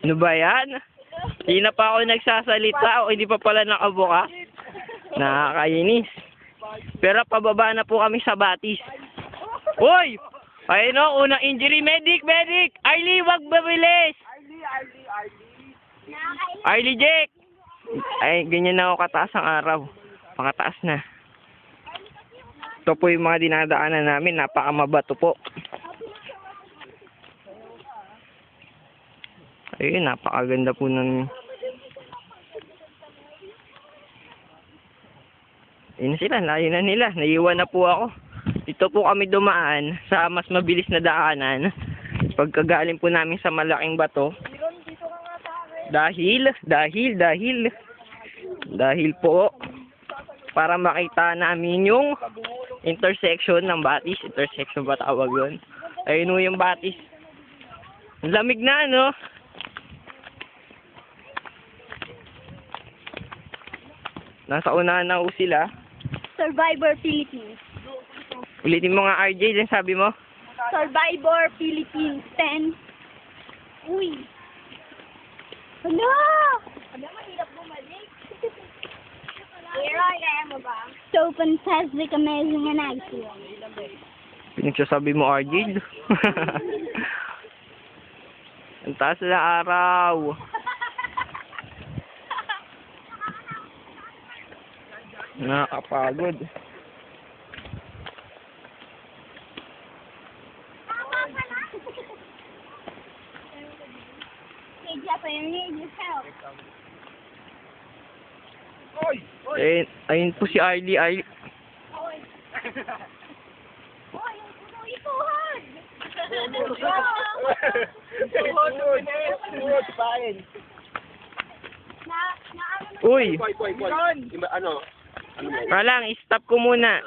Ano ba yan? Hindi na pa ako nagsasalita o hindi pa pala nakabuka. Nakakainis. Pero pababa na po kami sa batis. Uy! Ayun o, unang injury. Medic! Medic! Arlie, wag mabilis! Arlie, Jack! Ay, ganyan na ako kataas ang araw. Pakataas na. Ito po yung mga dinadaanan namin. Napakamabato po. Ayun, napakaganda po ng... Ayun sila, layo na nila. Naiwan na po ako. Dito po kami dumaan sa mas mabilis na daanan. Pagkagaling po namin sa malaking bato. Dahil po, para makita namin yung intersection ng batis. Intersection ba tawag yun? Ayun yung batis. Ang lamig na, no? Nasa unahan na ho sila. Survivor Philippines. Ulitin mo nga, RJ, din sabi mo. Survivor Philippines 10. Uy. Ano? Ano, mahirap bumalik. Pero, kaya mo ba? So fantastic, amazing, and excellent. Pinagsasabi mo, RJ. Ang taas na araw. Nakakapagod. Hey, Jeff, I need your help. Ayun po si Arlie. Oy, ituhan! Uy! Ano? Lang, stop ko muna.